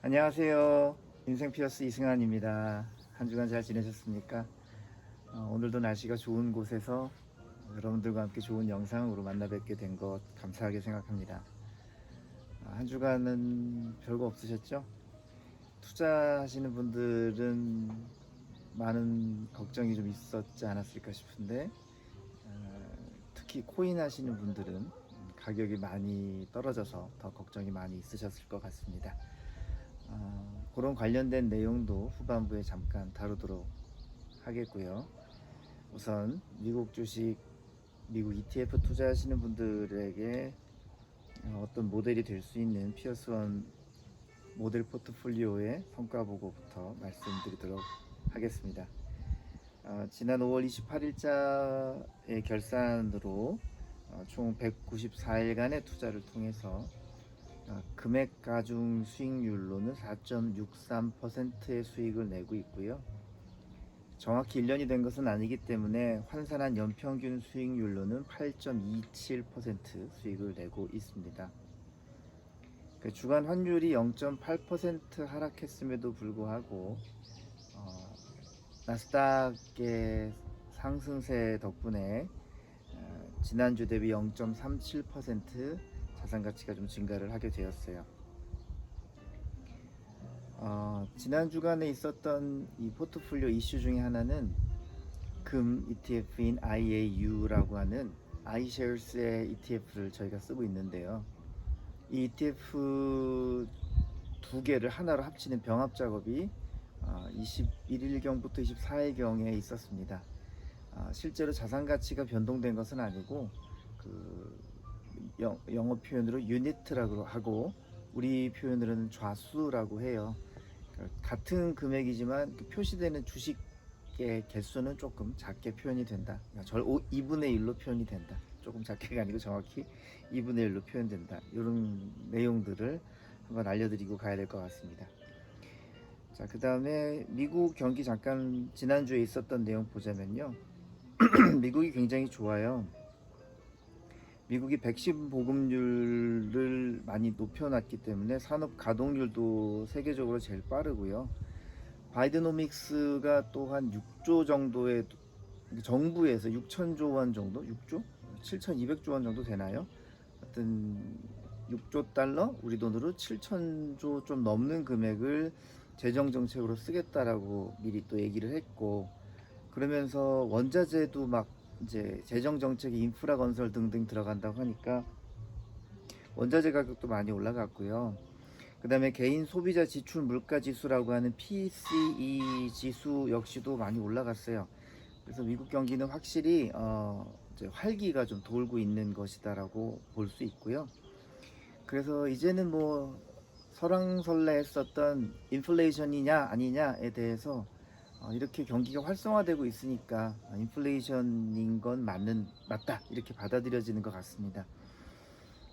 안녕하세요. 인생 피어스 이승환입니다. 한 주간 잘 지내셨습니까? 오늘도 날씨가 좋은 곳에서 여러분들과 함께 좋은 영상으로 만나 뵙게 된 것 감사하게 생각합니다. 한 주간은 별거 없으셨죠? 투자하시는 분들은 많은 걱정이 좀 있었지 않았을까 싶은데, 특히 코인 하시는 분들은 가격이 많이 떨어져서 더 걱정이 많이 있으셨을 것 같습니다. 그런 관련된 내용도 후반부에 잠깐 다루도록 하겠고요. 우선 미국 주식, 미국 ETF 투자하시는 분들에게 어떤 모델이 될 수 있는 피어스원 모델 포트폴리오의 성과 보고부터 말씀드리도록 하겠습니다. 지난 5월 28일자의 결산으로 총 194일간의 투자를 통해서 금액 가중 수익률로는 4.63%의 수익을 내고 있고요. 정확히 1년이 된 것은 아니기 때문에 환산한 연평균 수익률로는 8.27% 수익을 내고 있습니다. 주간 환율이 0.8% 하락했음에도 불구하고 나스닥의 상승세 덕분에 지난주 대비 0.37% 자산 가치가 좀 증가를 하게 되었어요. 지난 주간에 있었던 이 포트폴리오 이슈 중에 하나는 금 ETF인 IAU라고 하는 iShares의 ETF를 저희가 쓰고 있는데요. 이 ETF 두 개를 하나로 합치는 병합 작업이 21일경부터 24일경에 있었습니다. 실제로 자산 가치가 변동된 것은 아니고 영어 표현으로 유니트라고 하고 우리 표현으로는 좌수라고 해요. 같은 금액이지만 표시되는 주식의 개수는 조금 작게 표현이 된다. 2분의 1로 표현이 된다. 조금 작게가 아니고 정확히 2분의 1로 표현된다. 이런 내용들을 한번 알려드리고 가야 될 것 같습니다. 자, 그 다음에 미국 경기 잠깐 지난주에 있었던 내용 보자면요. 미국이 굉장히 좋아요. 미국이 백신 보급률을 많이 높여놨기 때문에 산업 가동률도 세계적으로 제일 빠르고요. 바이드노믹스가 또한 6조 정도의 정부에서 6천조 원 정도, 6조? 7,200조 원 정도 되나요? 하여튼 6조 달러, 우리 돈으로 7천조 좀 넘는 금액을 재정 정책으로 쓰겠다라고 미리 또 얘기를 했고, 그러면서 원자재도 막 이제 재정 정책에 인프라 건설 등등 들어간다고 하니까 원자재 가격도 많이 올라갔고요. 그 다음에 개인 소비자 지출 물가 지수라고 하는 PCE 지수 역시도 많이 올라갔어요. 그래서 미국 경기는 확실히 이제 활기가 좀 돌고 있는 것이다라고 볼 수 있고요. 그래서 이제는 뭐 설왕설래했었던 인플레이션이냐 아니냐에 대해서 이렇게 경기가 활성화되고 있으니까 인플레이션인 건 맞다 이렇게 받아들여지는 것 같습니다.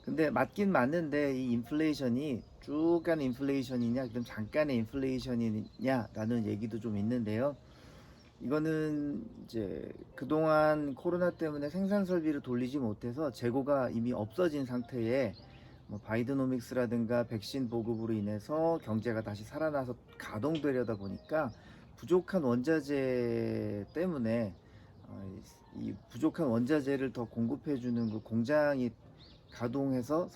근데 맞긴 맞는데 이 인플레이션이 쭉 가는 인플레이션이냐 그럼 잠깐의 인플레이션이냐 라는 얘기도 좀 있는데요. 이거는 이제 그동안 코로나 때문에 생산 설비를 돌리지 못해서 재고가 이미 없어진 상태에 뭐 바이드노믹스라든가 백신 보급으로 인해서 경제가 다시 살아나서 가동되려다 보니까 부족한 원자재 때문에 이 부족한 원자재를 더 공급해주는 그 공장이 가동해서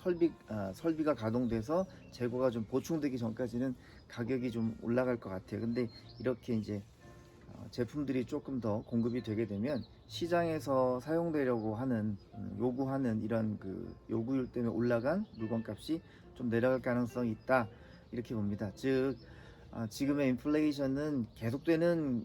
설비가 가동돼서 재고가 좀 보충되기 전까지는 가격이 좀 올라갈 것 같아요. 근데 이렇게 이제 제품들이 조금 더 공급이 되게 되면 시장에서 사용되려고 하는 요구하는 이런 그 요구율 때문에 올라간 물건값이 좀 내려갈 가능성이 있다 이렇게 봅니다. 즉 지금의 인플레이션은 계속되는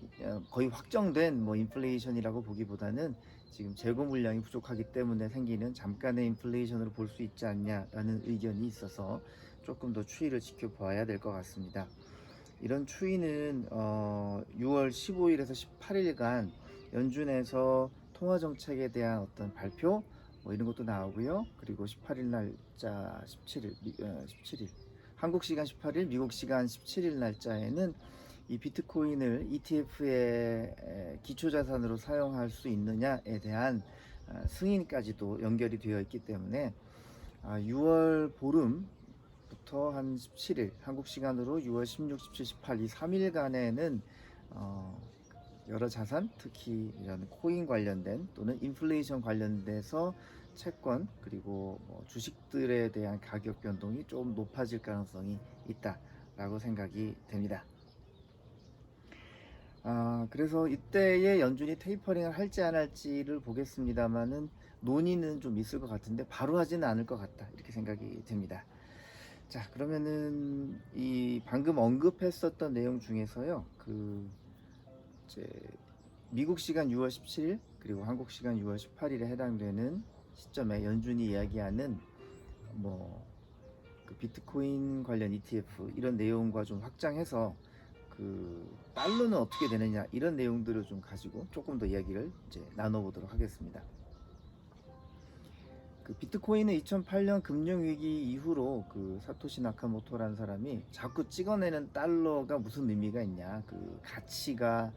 거의 확정된 뭐 인플레이션이라고 보기보다는 지금 재고 물량이 부족하기 때문에 생기는 잠깐의 인플레이션으로 볼 수 있지 않냐라는 의견이 있어서 조금 더 추이를 지켜봐야 될 것 같습니다. 이런 추이는 6월 15일에서 18일간 연준에서 통화정책에 대한 어떤 발표 뭐 이런 것도 나오고요. 그리고 18일 날짜 17일 한국 시간 18일 미국 시간 17일 날짜에는 이 비트코인을 ETF의 기초자산으로 사용할 수 있느냐에 대한 승인까지도 연결이 되어 있기 때문에 6월 보름 16일부터 한 17일, 한국 시간으로 6월 16, 17, 18 이 3일간에는 여러 자산, 특히 이런 코인 관련된 또는 인플레이션 관련돼서 채권 그리고 주식들에 대한 가격 변동이 좀 높아질 가능성이 있다라고 생각이 됩니다. 그래서 이때에 연준이 테이퍼링을 할지 안 할지를 보겠습니다만은 논의는 좀 있을 것 같은데 바로 하지는 않을 것 같다 이렇게 생각이 됩니다. 자, 그러면은 이 방금 언급했었던 내용 중에서요, 이제 미국 시간 6월 17일 그리고 한국 시간 6월 18일에 해당되는 시점에 연준이 이야기하는 그 비트코인 관련 ETF 이런 내용과 좀 확장해서 달러는 어떻게 되느냐 이런 내용들을 좀 가지고 조금 더 이야기를 이제 나눠보도록 하겠습니다. 비트코인은 2008년 금융위기 이후로 사토시 나카모토라는 사람이 자꾸 찍어내는 달러가 무슨 의미가 있냐, 가치가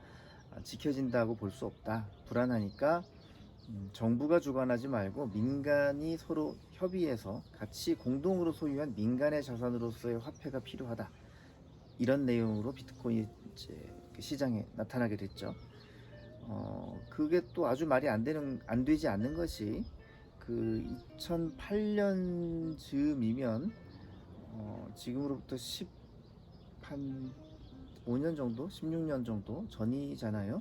지켜진다고 볼 수 없다, 불안하니까 정부가 주관하지 말고 민간이 서로 협의해서 같이 공동으로 소유한 민간의 자산으로서의 화폐가 필요하다, 이런 내용으로 비트코인이 이제 시장에 나타나게 됐죠. 그게 또 아주 말이 안 되지 않는 것이 2008년 즈음이면 지금으로부터 5년 정도, 16년 정도 전이잖아요.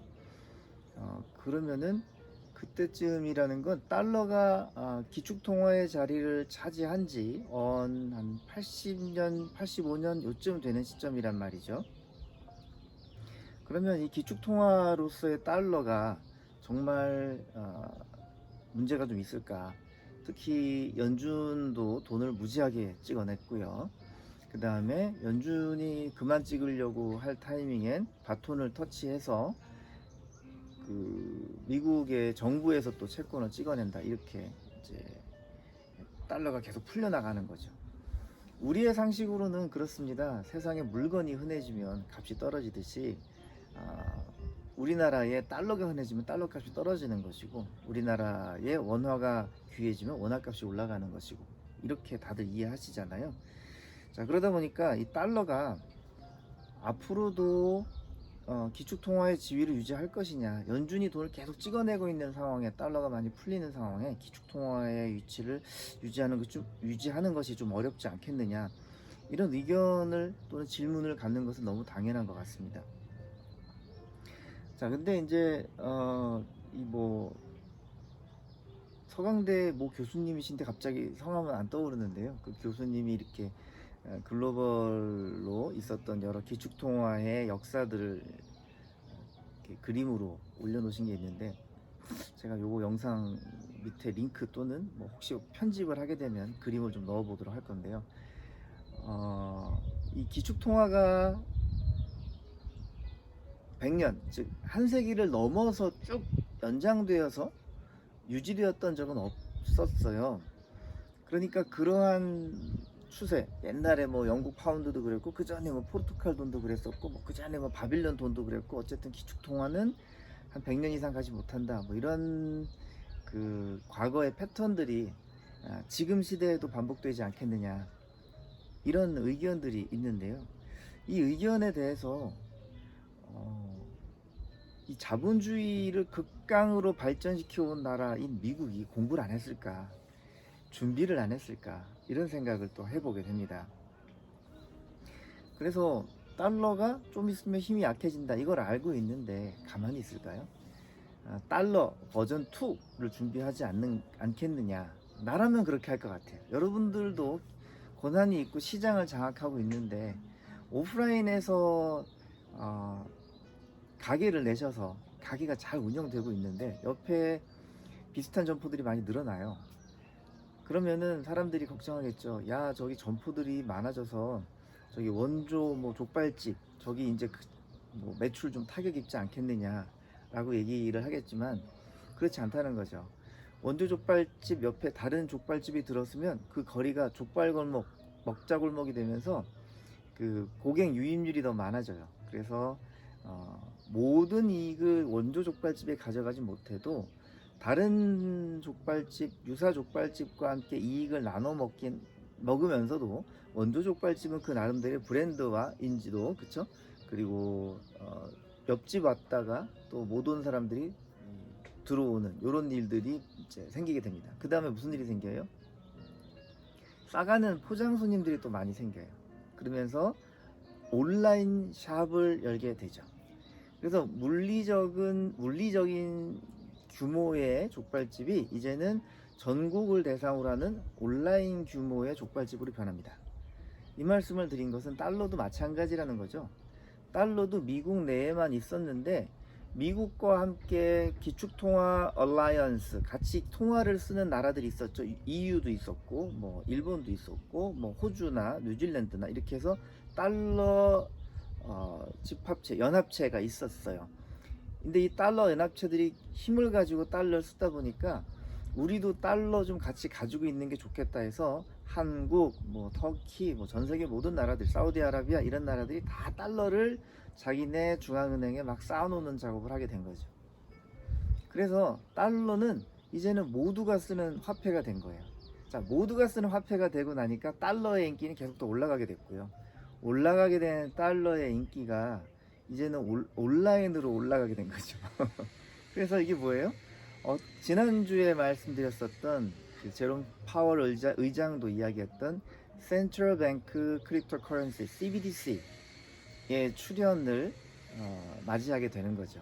그러면은 그때쯤이라는 건 달러가 기축통화의 자리를 차지한 지 한 80년, 85년 요쯤 되는 시점이란 말이죠. 그러면 이 기축통화로서의 달러가 정말 문제가 좀 있을까? 특히 연준도 돈을 무지하게 찍어냈고요. 그 다음에 연준이 그만 찍으려고 할 타이밍엔 바톤을 터치해서 미국의 정부에서 또 채권을 찍어낸다, 이렇게 이제 달러가 계속 풀려나가는 거죠. 우리의 상식으로는 그렇습니다. 세상에 물건이 흔해지면 값이 떨어지듯이 우리나라에 달러가 흔해지면 달러 값이 떨어지는 것이고, 우리나라의 원화가 귀해지면 원화 값이 올라가는 것이고, 이렇게 다들 이해하시잖아요. 자, 그러다 보니까 이 달러가 앞으로도 기축통화의 지위를 유지할 것이냐, 연준이 돈을 계속 찍어내고 있는 상황에 달러가 많이 풀리는 상황에 기축통화의 위치를 유지하는 것이 좀 어렵지 않겠느냐, 이런 의견을 또는 질문을 갖는 것은 너무 당연한 것 같습니다. 자, 근데 이제 서강대 교수님이신데 갑자기 성함은 안 떠오르는데요. 그 교수님이 이렇게 글로벌로 있었던 여러 기축통화의 역사들을 이렇게 그림으로 올려놓으신 게 있는데, 제가 요거 영상 밑에 링크 또는 혹시 편집을 하게 되면 그림을 좀 넣어보도록 할 건데요. 이 기축통화가 100년, 즉 한 세기를 넘어서 쭉 연장되어서 유지되었던 적은 없었어요. 그러니까 그러한 추세, 옛날에 영국 파운드도 그랬고, 그 전에 포르투갈 돈도 그랬었고, 그 전에 바빌론 돈도 그랬고, 어쨌든 기축통화는 한 100년 이상 가지 못한다, 이런 과거의 패턴들이 지금 시대에도 반복되지 않겠느냐, 이런 의견들이 있는데요. 이 의견에 대해서 이 자본주의를 극강으로 발전시켜 온 나라인 미국이 공부를 안 했을까, 준비를 안 했을까, 이런 생각을 또 해보게 됩니다. 그래서 달러가 좀 있으면 힘이 약해진다, 이걸 알고 있는데 가만히 있을까요? 달러 버전 2를 준비하지 않겠느냐. 나라면 그렇게 할 것 같아요. 여러분들도 권한이 있고 시장을 장악하고 있는데 오프라인에서 가게를 내셔서 가게가 잘 운영되고 있는데 옆에 비슷한 점포들이 많이 늘어나요. 그러면은 사람들이 걱정하겠죠. 야, 저기 점포들이 많아져서 저기 원조 족발집 저기 이제 매출 좀 타격 입지 않겠느냐 라고 얘기를 하겠지만, 그렇지 않다는 거죠. 원조 족발집 옆에 다른 족발집이 들었으면 그 거리가 족발골목, 먹자골목이 되면서 고객 유입률이 더 많아져요. 그래서 모든 이익을 원조 족발집에 가져가지 못해도 다른 족발집, 유사 족발집과 함께 이익을 나눠 먹으면서도 원조 족발집은 그 나름대로의 브랜드와 인지도, 그쵸? 그리고 옆집 왔다가 또 못 온 사람들이 들어오는 이런 일들이 이제 생기게 됩니다. 그 다음에 무슨 일이 생겨요? 싸가는 포장 손님들이 또 많이 생겨요. 그러면서 온라인 샵을 열게 되죠. 그래서 물리적인 규모의 족발집이 이제는 전국을 대상으로 하는 온라인 규모의 족발집으로 변합니다. 이 말씀을 드린 것은 달러도 마찬가지라는 거죠. 달러도 미국 내에만 있었는데 미국과 함께 기축통화 얼라이언스, 같이 통화를 쓰는 나라들이 있었죠. EU도 있었고 뭐 일본도 있었고 뭐 호주나 뉴질랜드나 이렇게 해서 달러 집합체, 연합체가 있었어요. 근데 이 달러 연합체들이 힘을 가지고 달러를 쓰다 보니까 우리도 달러 좀 같이 가지고 있는 게 좋겠다 해서 한국, 뭐 터키, 뭐 전 세계 모든 나라들, 사우디아라비아 이런 나라들이 다 달러를 자기네 중앙은행에 막 쌓아놓는 작업을 하게 된 거죠. 그래서 달러는 이제는 모두가 쓰는 화폐가 된 거예요. 자, 모두가 쓰는 화폐가 되고 나니까 달러의 인기는 계속 더 올라가게 됐고요. 올라가게 된 달러의 인기가 이제는 온라인으로 올라가게 된 거죠. 그래서 이게 뭐예요? 지난주에 말씀드렸었던 그 제롬 파월 의장도 이야기했던 Central Bank Cryptocurrency CBDC의 출현을 맞이하게 되는 거죠.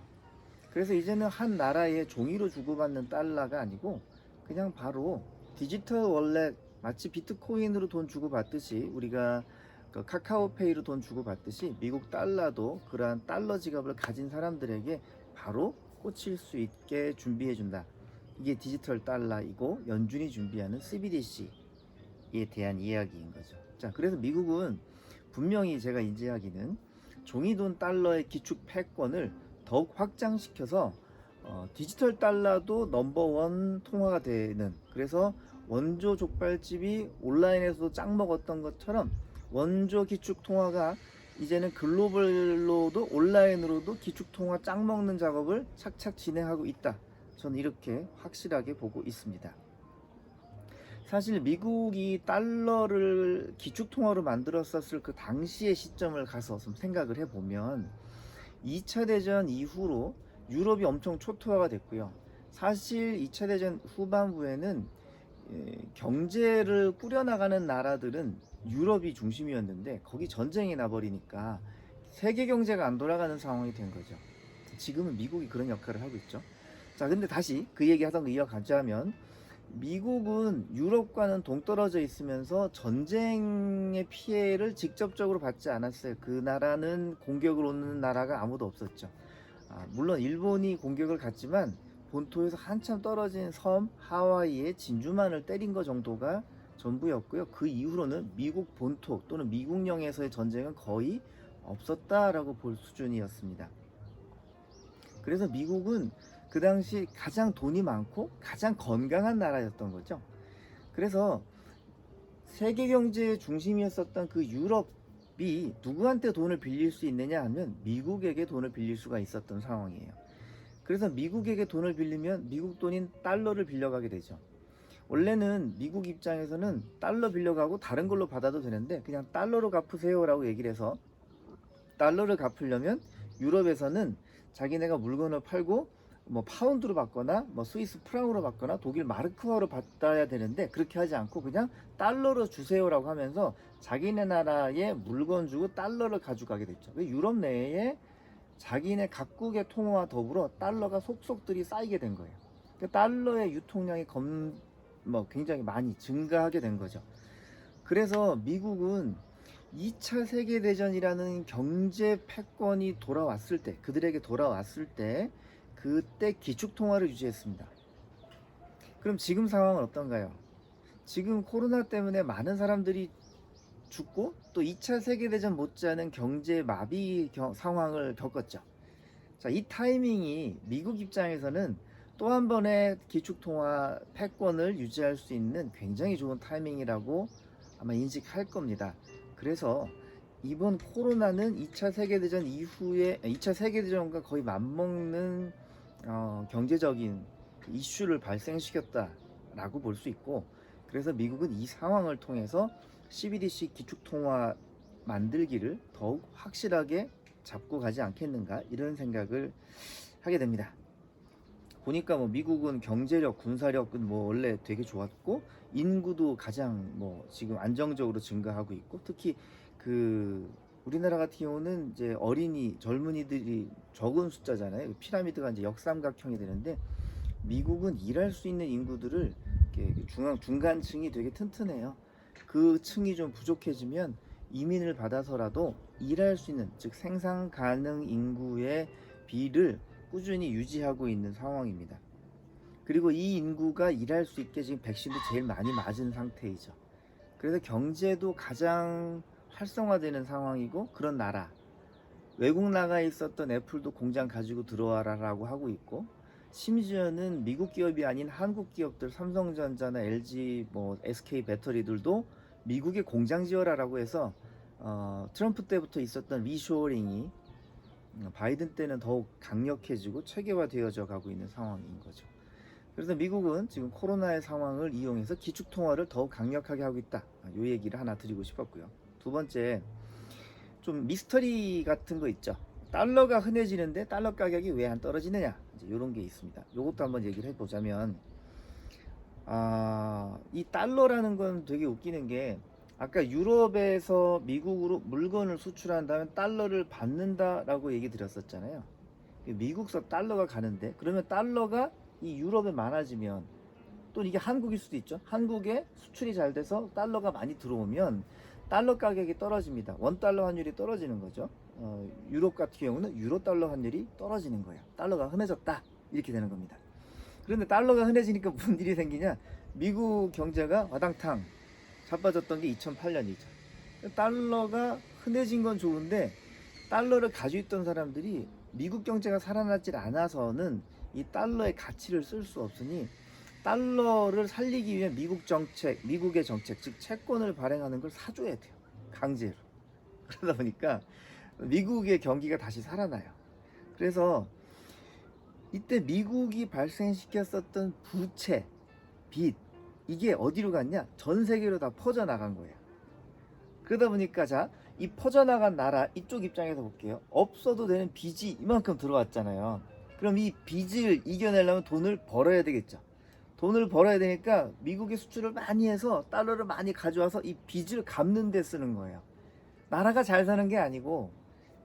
그래서 이제는 한 나라의 종이로 주고받는 달러가 아니고 그냥 바로 디지털 월렛, 마치 비트코인으로 돈 주고받듯이 우리가 그 카카오페이로 돈 주고받듯이 미국 달러도 그러한 달러 지갑을 가진 사람들에게 바로 꽂힐 수 있게 준비해준다. 이게 디지털 달러이고 연준이 준비하는 CBDC에 대한 이야기인 거죠. 자, 그래서 미국은 분명히 제가 인지하기는 종이돈 달러의 기축 패권을 더욱 확장시켜서 디지털 달러도 넘버원 통화가 되는, 그래서 원조 족발집이 온라인에서도 짱 먹었던 것처럼 원조 기축 통화가 이제는 글로벌로도 온라인으로도 기축 통화 짱 먹는 작업을 착착 진행하고 있다. 저는 이렇게 확실하게 보고 있습니다. 사실 미국이 달러를 기축 통화로 만들었었을 그 당시의 시점을 가서 좀 생각을 해보면 2차 대전 이후로 유럽이 엄청 초토화가 됐고요. 사실 2차 대전 후반부에는 경제를 꾸려나가는 나라들은 유럽이 중심이었는데 거기 전쟁이 나버리니까 세계 경제가 안 돌아가는 상황이 된 거죠. 지금은 미국이 그런 역할을 하고 있죠. 자, 근데 다시 그 얘기 하던 거 이어가자면 미국은 유럽과는 동떨어져 있으면서 전쟁의 피해를 직접적으로 받지 않았어요. 그 나라는 공격을 오는 나라가 아무도 없었죠. 물론 일본이 공격을 갔지만 본토에서 한참 떨어진 섬 하와이의 진주만을 때린 거 정도가 전부였고요. 그 이후로는 미국 본토 또는 미국령에서의 전쟁은 거의 없었다라고 볼 수준이었습니다. 그래서 미국은 그 당시 가장 돈이 많고 가장 건강한 나라였던 거죠. 그래서 세계 경제의 중심이었었던 그 유럽이 누구한테 돈을 빌릴 수 있느냐 하면 미국에게 돈을 빌릴 수가 있었던 상황이에요. 그래서 미국에게 돈을 빌리면 미국 돈인 달러를 빌려가게 되죠. 원래는 미국 입장에서는 달러 빌려가고 다른 걸로 받아도 되는데 그냥 달러로 갚으세요 라고 얘기를 해서 달러를 갚으려면 유럽에서는 자기네가 물건을 팔고 뭐 파운드로 받거나 뭐 스위스 프랑으로 받거나 독일 마르크화로 받아야 되는데 그렇게 하지 않고 그냥 달러로 주세요라고 하면서 자기네 나라에 물건 주고 달러를 가져가게 됐죠. 유럽 내에 자기네 각국의 통화와 더불어 달러가 속속들이 쌓이게 된 거예요. 달러의 유통량이 굉장히 많이 증가하게 된 거죠. 그래서 미국은 2차 세계대전이라는 경제 패권이 돌아왔을 때, 그들에게 돌아왔을 때 그때 기축통화를 유지했습니다. 그럼 지금 상황은 어떤가요? 지금 코로나 때문에 많은 사람들이 죽고 또 2차 세계대전 못지않은 경제 마비 상황을 겪었죠. 자, 이 타이밍이 미국 입장에서는 또 한 번의 기축통화 패권을 유지할 수 있는 굉장히 좋은 타이밍이라고 아마 인식할 겁니다. 그래서 이번 코로나는 2차 세계대전 이후에 2차 세계대전과 거의 맞먹는 경제적인 이슈를 발생시켰다라고 볼 수 있고, 그래서 미국은 이 상황을 통해서 CBDC 기축통화 만들기를 더욱 확실하게 잡고 가지 않겠는가, 이런 생각을 하게 됩니다. 보니까 뭐 미국은 경제력, 군사력은 뭐 원래 되게 좋았고, 인구도 가장 뭐 지금 안정적으로 증가하고 있고, 특히 그 우리나라 같은 경우는 이제 어린이, 젊은이들이 적은 숫자잖아요. 피라미드가 이제 역삼각형이 되는데, 미국은 일할 수 있는 인구들을 이렇게 중간층이 되게 튼튼해요. 그 층이 좀 부족해지면 이민을 받아서라도 일할 수 있는, 즉 생산 가능 인구의 비를 꾸준히 유지하고 있는 상황입니다. 그리고 이 인구가 일할 수 있게 지금 백신도 제일 많이 맞은 상태이죠. 그래서 경제도 가장 활성화되는 상황이고, 그런 나라, 외국 나가에 있었던 애플도 공장 가지고 들어와라라고 하고 있고, 심지어는 미국 기업이 아닌 한국 기업들, 삼성전자나 LG, 뭐 SK 배터리들도 미국에 공장 지어라라고 해서 트럼프 때부터 있었던 리쇼어링이 바이든 때는 더욱 강력해지고 체계화되어져 가고 있는 상황인 거죠. 그래서 미국은 지금 코로나의 상황을 이용해서 기축통화를 더욱 강력하게 하고 있다. 이 얘기를 하나 드리고 싶었고요. 두 번째, 좀 미스터리 같은 거 있죠. 달러가 흔해지는데 달러 가격이 왜 안 떨어지느냐, 이제 이런 게 있습니다. 이것도 한번 얘기를 해보자면, 이 달러라는 건 되게 웃기는 게, 아까 유럽에서 미국으로 물건을 수출한다면 달러를 받는다라고 얘기 드렸었잖아요. 미국서 달러가 가는데, 그러면 달러가 이 유럽에 많아지면, 또 이게 한국일 수도 있죠. 한국에 수출이 잘 돼서 달러가 많이 들어오면 달러 가격이 떨어집니다. 원달러 환율이 떨어지는 거죠. 유럽 같은 경우는 유로 달러 환율이 떨어지는 거예요. 달러가 흔해졌다, 이렇게 되는 겁니다. 그런데 달러가 흔해지니까 무슨 일이 생기냐, 미국 경제가 와당탕 자빠졌던 게 2008년이죠. 달러가 흔해진 건 좋은데, 달러를 가지고 있던 사람들이 미국 경제가 살아나질 않아서는 이 달러의 가치를 쓸 수 없으니, 달러를 살리기 위해 미국의 정책, 즉 채권을 발행하는 걸 사줘야 돼요. 강제로. 그러다 보니까 미국의 경기가 다시 살아나요. 그래서 이때 미국이 발생시켰었던 부채, 빚, 이게 어디로 갔냐? 전 세계로 다 퍼져나간 거예요. 그러다 보니까, 자, 이 퍼져나간 나라, 이쪽 입장에서 볼게요. 없어도 되는 빚이 이만큼 들어왔잖아요. 그럼 이 빚을 이겨내려면 돈을 벌어야 되겠죠. 돈을 벌어야 되니까 미국의 수출을 많이 해서 달러를 많이 가져와서 이 빚을 갚는 데 쓰는 거예요. 나라가 잘 사는 게 아니고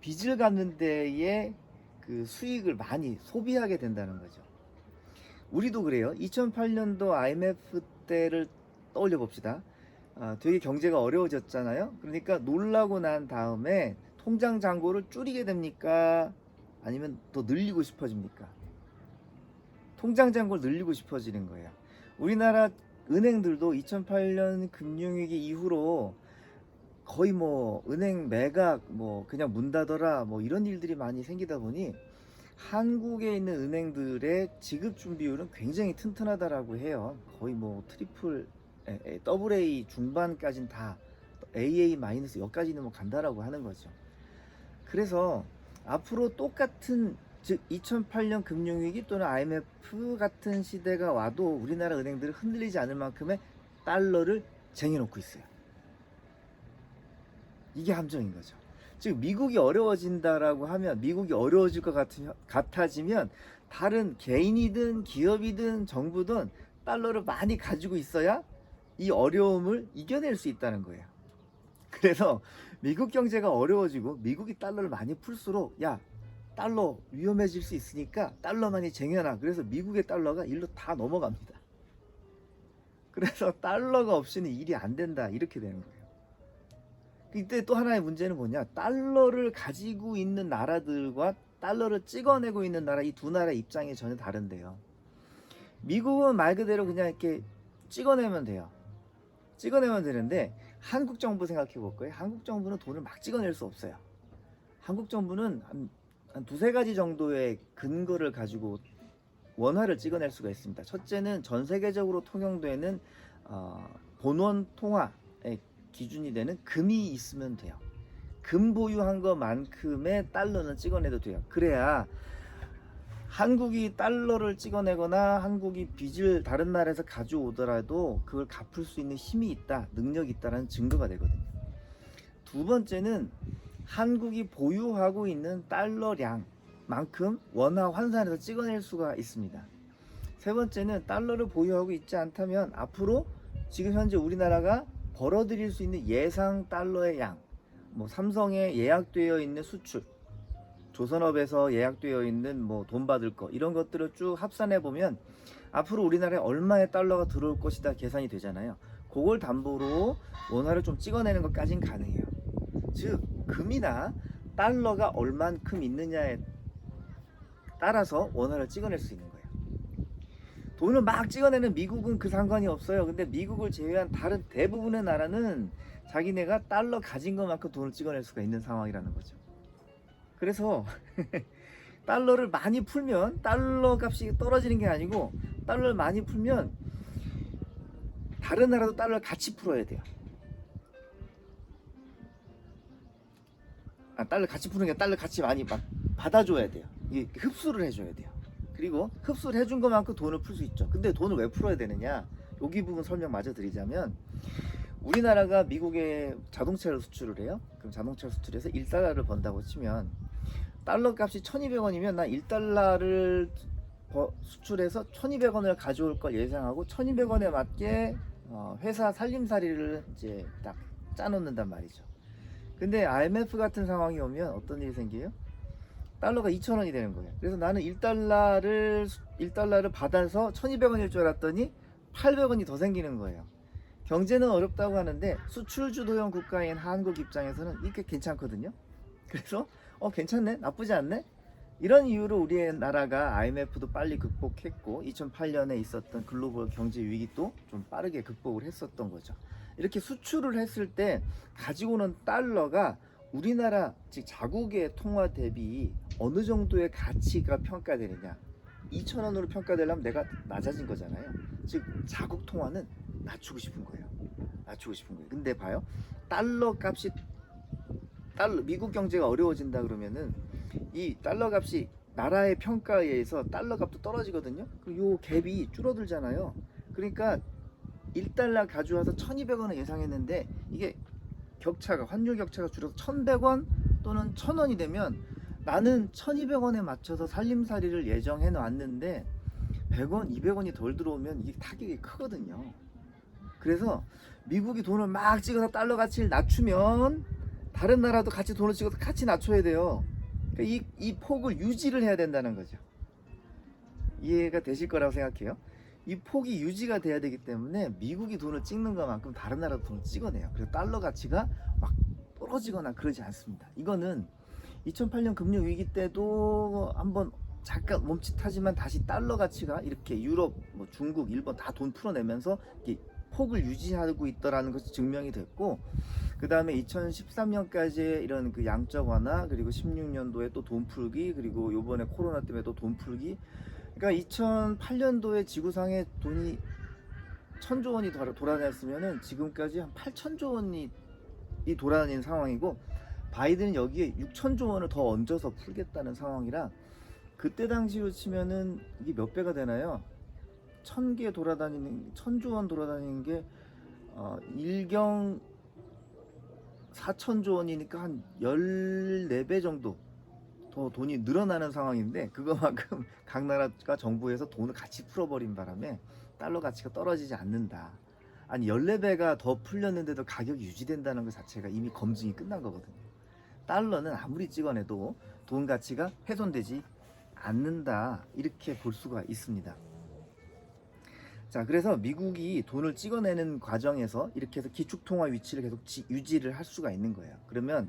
빚을 갚는 데에 그 수익을 많이 소비하게 된다는 거죠. 우리도 그래요. 2008년도 IMF 때를 떠올려 봅시다. 되게 경제가 어려워졌잖아요. 그러니까 놀라고 난 다음에 통장 잔고를 줄이게 됩니까? 아니면 더 늘리고 싶어집니까? 통장 잔고를 늘리고 싶어지는 거예요. 우리나라 은행들도 2008년 금융위기 이후로 거의 뭐 은행 매각, 뭐 그냥 문 닫아라, 뭐 이런 일들이 많이 생기다 보니 한국에 있는 은행들의 지급 준비율은 굉장히 튼튼하다라고 해요. 거의 뭐 트리플, AA 중반까지는 다, AA 마이너스 여기까지는 뭐 간다라고 하는 거죠. 그래서 앞으로 똑같은, 즉 2008년 금융위기 또는 IMF 같은 시대가 와도 우리나라 은행들은 흔들리지 않을 만큼의 달러를 쟁여놓고 있어요. 이게 함정인 거죠. 즉 미국이 어려워진다라고 하면, 미국이 어려워질 것 같아지면 다른 개인이든 기업이든 정부든 달러를 많이 가지고 있어야 이 어려움을 이겨낼 수 있다는 거예요. 그래서 미국 경제가 어려워지고 미국이 달러를 많이 풀수록, 야, 달러 위험해질 수 있으니까 달러만이 쟁여놔. 그래서 미국의 달러가 일로 다 넘어갑니다. 그래서 달러가 없이는 일이 안 된다, 이렇게 되는 거예요. 이때 또 하나의 문제는 뭐냐, 달러를 가지고 있는 나라들과 달러를 찍어내고 있는 나라, 이 두 나라의 입장이 전혀 다른데요. 미국은 말 그대로 그냥 이렇게 찍어내면 돼요. 찍어내면 되는데, 한국 정부 생각해 볼 거예요. 한국 정부는 돈을 막 찍어낼 수 없어요. 한국 정부는 한 두세 가지 정도의 근거를 가지고 원화를 찍어낼 수가 있습니다. 첫째는 전 세계적으로 통용되는 본원 통화의 기준이 되는 금이 있으면 돼요. 금 보유한 것만큼의 달러는 찍어내도 돼요. 그래야 한국이 달러를 찍어내거나 한국이 빚을 다른 나라에서 가져오더라도 그걸 갚을 수 있는 힘이 있다, 능력이 있다라는 증거가 되거든요. 두 번째는 한국이 보유하고 있는 달러량만큼 원화 환산해서 찍어낼 수가 있습니다. 세 번째는 달러를 보유하고 있지 않다면 앞으로 지금 현재 우리나라가 벌어들일 수 있는 예상 달러의 양, 뭐 삼성에 예약되어 있는 수출, 조선업에서 예약되어 있는 뭐 돈 받을 거, 이런 것들을 쭉 합산해 보면 앞으로 우리나라에 얼마의 달러가 들어올 것이다 계산이 되잖아요. 그걸 담보로 원화를 좀 찍어내는 것까진 가능해요. 즉 금이나 달러가 얼만큼 있느냐에 따라서 원화를 찍어낼 수 있는 거예요. 돈을 막 찍어내는 미국은 그 상관이 없어요. 근데 미국을 제외한 다른 대부분의 나라는 자기네가 달러 가진 것만큼 돈을 찍어낼 수가 있는 상황이라는 거죠. 그래서 달러를 많이 풀면 달러 값이 떨어지는 게 아니고, 달러를 많이 풀면 다른 나라도 달러를 같이 풀어야 돼요. 달러 같이 푸는 게 달러 같이 많이 막 받아줘야 돼요. 이게 흡수를 해줘야 돼요. 그리고 흡수를 해준 것만큼 돈을 풀 수 있죠. 근데 돈을 왜 풀어야 되느냐, 여기 부분 설명 마저 드리자면, 우리나라가 미국에 자동차를 수출을 해요. 그럼 자동차 수출해서 1달러를 번다고 치면 달러 값이 1200원이면 난 1달러를 수출해서 1200원을 가져올 걸 예상하고 1200원에 맞게 회사 살림살이를 이제 딱 짜놓는단 말이죠. 근데 IMF 같은 상황이 오면 어떤 일이 생겨요? 달러가 2000원이 되는 거예요. 그래서 나는 1달러를 받아서 1200원일 줄 알았더니 800원이 더 생기는 거예요. 경제는 어렵다고 하는데 수출 주도형 국가인 한국 입장에서는 이게 괜찮거든요. 그래서 괜찮네, 나쁘지 않네, 이런 이유로 우리나라가 IMF도 빨리 극복했고 2008년에 있었던 글로벌 경제 위기도 좀 빠르게 극복을 했었던 거죠. 이렇게 수출을 했을 때 가지고 오는 달러가 우리나라 즉 자국의 통화 대비 어느 정도의 가치가 평가되느냐, 2,000원으로 평가되려면 내가 낮아진 거잖아요. 즉 자국 통화는 낮추고 싶은 거예요. 근데 봐요, 달러 값이 미국 경제가 어려워진다 그러면은 이 달러 값이 나라의 평가에 의해서 달러 값도 떨어지거든요. 그리고 요 갭이 줄어들잖아요. 그러니까 1달러 가져와서 1200원을 예상했는데 이게 환율 격차가 줄어서 1100원 또는 1000원이 되면 나는 1200원에 맞춰서 살림살이를 예정해 놨는데 100원, 200원이 덜 들어오면 이게 타격이 크거든요. 그래서 미국이 돈을 막 찍어서 달러 가치를 낮추면 다른 나라도 같이 돈을 찍어서 같이 낮춰야 돼요. 그러니까 이 폭을 유지를 해야 된다는 거죠. 이해가 되실 거라고 생각해요. 이 폭이 유지가 돼야 되기 때문에 미국이 돈을 찍는 것만큼 다른 나라도 돈을 찍어내요. 그래서 달러 가치가 막 떨어지거나 그러지 않습니다. 이거는 2008년 금융위기 때도 한번 잠깐 멈칫하지만 다시 달러 가치가 이렇게 유럽, 뭐 중국, 일본 다 돈 풀어내면서 폭을 유지하고 있더라는 것이 증명이 됐고, 그 다음에 2013년까지 이런 그 양적 완화, 그리고 16년도에 또 돈 풀기, 그리고 요번에 코로나 때문에 또 돈 풀기. 그러니까 2008년도에 지구상에 돈이 1000조 원이 돌아다녔으면은 지금까지 한 8000조 원이 돌아다니는 상황이고, 바이든은 여기에 6000조 원을 더 얹어서 풀겠다는 상황이라, 그때 당시로 치면은 이게 몇 배가 되나요? 1000조 원 돌아다니는 게 일경 4000조 원이니까 한 14배 정도 더 돈이 늘어나는 상황인데, 그거만큼 각 나라가 정부에서 돈을 같이 풀어버린 바람에 달러 가치가 떨어지지 않는다. 아니 14배가 더 풀렸는데도 가격이 유지된다는 것 자체가 이미 검증이 끝난 거거든요. 달러는 아무리 찍어내도 돈 가치가 훼손되지 않는다, 이렇게 볼 수가 있습니다. 자, 그래서 미국이 돈을 찍어내는 과정에서 이렇게 해서 기축통화 위치를 계속 유지를 할 수가 있는 거예요. 그러면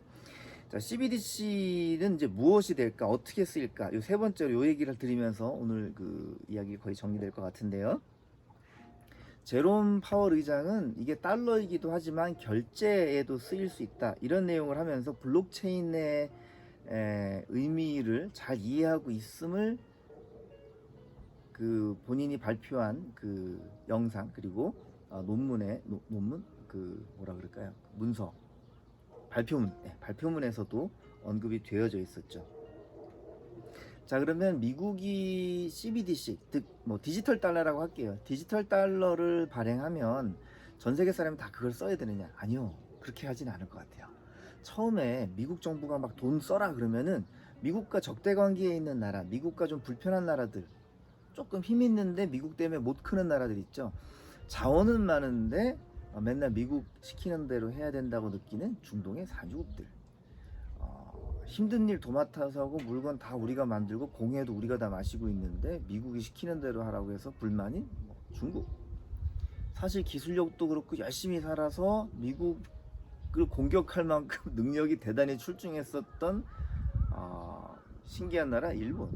자, CBDC는 이제 무엇이 될까, 어떻게 쓰일까, 요 세 번째로 요 얘기를 드리면서 오늘 그 이야기 거의 정리될 것 같은데요. 제롬 파월 의장은 이게 달러이기도 하지만 결제에도 쓰일 수 있다, 이런 내용을 하면서 블록체인의 의미를 잘 이해하고 있음을 그 본인이 발표한 그 영상, 그리고 논문 그 뭐라 그럴까요, 문서, 발표문에서도 언급이 되어져 있었죠. 자, 그러면 미국이 CBDC, 즉 뭐 디지털 달러라고 할게요. 디지털 달러를 발행하면 전 세계 사람이 다 그걸 써야 되느냐? 아니요. 그렇게 하진 않을 것 같아요. 처음에 미국 정부가 막 돈 써라 그러면은 미국과 적대 관계에 있는 나라, 미국과 좀 불편한 나라들, 조금 힘 있는데 미국 때문에 못 크는 나라들 있죠. 자원은 많은데 맨날 미국 시키는 대로 해야 된다고 느끼는 중동의 산유국들. 힘든 일 도맡아서 하고 물건 다 우리가 만들고 공해도 우리가 다 마시고 있는데 미국이 시키는 대로 하라고 해서 불만인 중국. 사실 기술력도 그렇고 열심히 살아서 미국을 공격할 만큼 능력이 대단히 출중했었던 신기한 나라 일본.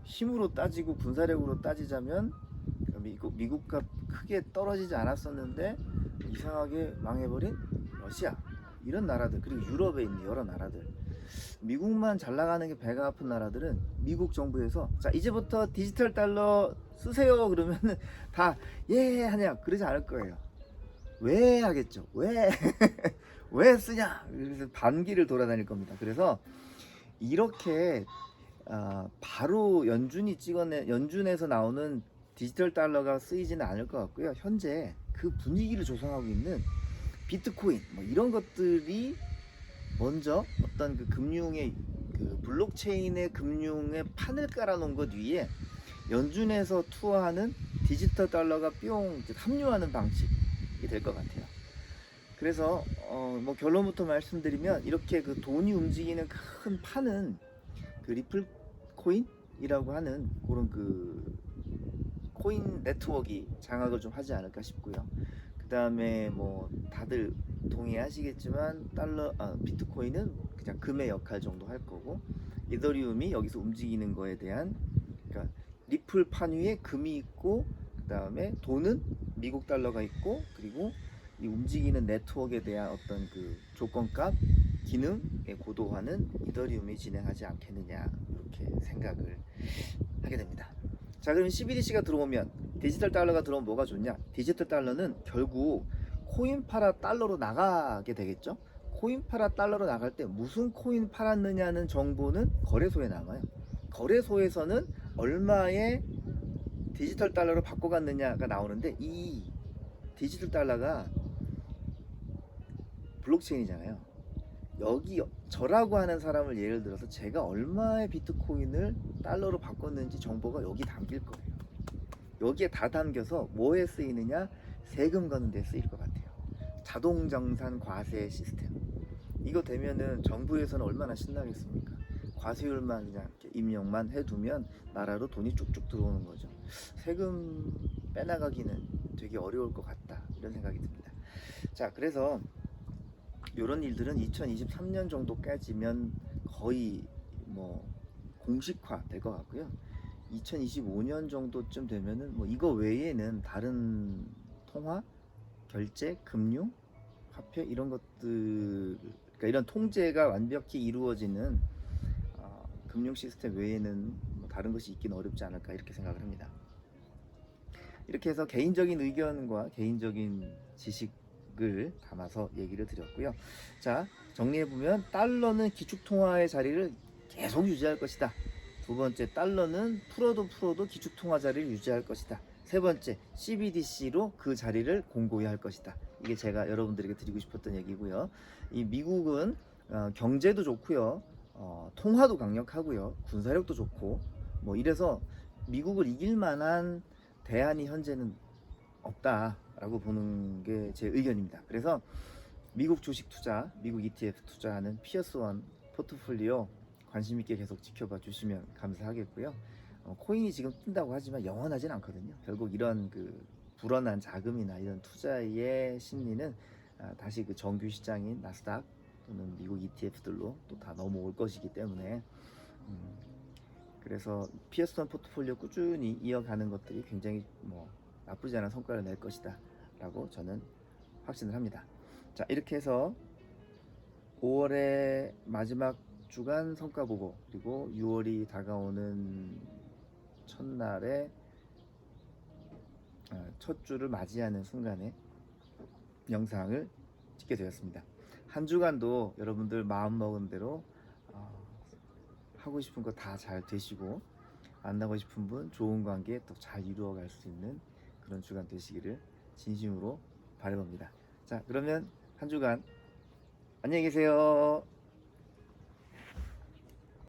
힘으로 따지고 군사력으로 따지자면 미국과 크게 떨어지지 않았었는데 이상하게 망해버린 러시아, 이런 나라들, 그리고 유럽에 있는 여러 나라들, 미국만 잘 나가는 게 배가 아픈 나라들은 미국 정부에서 자 이제부터 디지털 달러 쓰세요 그러면은 다 예 하냐 그러지 않을 거예요. 왜 하겠죠? 왜? 왜 쓰냐? 그래서 반기를 돌아다닐 겁니다. 그래서 이렇게 바로 연준에서 나오는 디지털 달러가 쓰이지는 않을 것 같고요. 현재 그 분위기를 조성하고 있는 비트코인 뭐 이런 것들이 먼저 어떤 그 금융의 그 블록체인의 금융의 판을 깔아놓은 것 위에 연준에서 투하하는 디지털 달러가 뿅 합류하는 방식이 될 것 같아요. 그래서 뭐 결론부터 말씀드리면 이렇게 그 돈이 움직이는 큰 판은 그 리플 코인이라고 하는 그런 그 코인 네트워크가 장악을 좀 하지 않을까 싶고요. 그 다음에 뭐 다들 동의하시겠지만 비트코인은 그냥 금의 역할 정도 할 거고, 이더리움이 여기서 움직이는 거에 대한, 그러니까 리플 판 위에 금이 있고 그 다음에 돈은 미국 달러가 있고, 그리고 이 움직이는 네트워크에 대한 어떤 그 조건값 기능의 고도화는 이더리움이 진행하지 않겠느냐, 이렇게 생각을 하게 됩니다. 자, 그럼 CBDC가 들어오면, 디지털 달러가 들어오면 뭐가 좋냐? 디지털 달러는 결국 코인 팔아 달러로 나가게 되겠죠. 코인 팔아 달러로 나갈 때 무슨 코인 팔았느냐는 정보는 거래소에 남아요. 거래소에서는 얼마의 디지털 달러로 바꿔갔느냐가 나오는데, 이 디지털 달러가 블록체인이잖아요. 여기 저라고 하는 사람을 예를 들어서 제가 얼마의 비트코인을 달러로 바꿨는지 정보가 여기 담길 거예요. 여기에 다 담겨서 뭐에 쓰이느냐? 세금 거는 데 쓰일 것 같아요. 자동정산 과세 시스템. 이거 되면은 정부에서는 얼마나 신나겠습니까? 과세율만 그냥 입력만 해두면 나라로 돈이 쭉쭉 들어오는 거죠. 세금 빼나가기는 되게 어려울 것 같다, 이런 생각이 듭니다. 자, 그래서 이런 일들은 2023년 정도까지면 거의 뭐 공식화 될 것 같고요. 2025년 정도쯤 되면은 뭐 이거 외에는 다른 통화, 결제, 금융, 화폐 이런 것들, 그러니까 이런 통제가 완벽히 이루어지는 금융 시스템 외에는 뭐 다른 것이 있긴 어렵지 않을까, 이렇게 생각을 합니다. 이렇게 해서 개인적인 의견과 개인적인 지식을 담아서 얘기를 드렸고요. 자, 정리해보면 달러는 기축통화의 자리를 계속 유지할 것이다. 두 번째, 달러는 풀어도 기축통화 자리를 유지할 것이다. 세 번째, CBDC로 그 자리를 공고히 할 것이다. 이게 제가 여러분들에게 드리고 싶었던 얘기고요. 이 미국은 경제도 좋고요, 통화도 강력하고요, 군사력도 좋고, 뭐 이래서 미국을 이길 만한 대안이 현재는 없다라고 보는 게 제 의견입니다. 그래서 미국 주식 투자, 미국 ETF 투자하는 피어스원 포트폴리오 관심 있게 계속 지켜봐 주시면 감사하겠고요. 코인이 지금 뜬다고 하지만 영원하진 않거든요. 결국 이런 그 불어난 자금이나 이런 투자의 심리는 다시 그 정규 시장인 나스닥 또는 미국 ETF들로 또 다 넘어올 것이기 때문에 그래서 피어스원 포트폴리오 꾸준히 이어가는 것들이 굉장히 뭐 나쁘지 않은 성과를 낼 것이다 라고 저는 확신을 합니다. 자, 이렇게 해서 5월의 마지막 주간 성과 보고, 그리고 6월이 다가오는 첫날에 첫 주를 맞이하는 순간에 영상을 찍게 되었습니다. 한 주간도 여러분들 마음먹은 대로 하고 싶은 거 다 잘 되시고 만나고 싶은 분 좋은 관계 또 잘 이루어갈 수 있는 그런 주간 되시기를 진심으로 바라봅니다. 자, 그러면 한 주간 안녕히 계세요.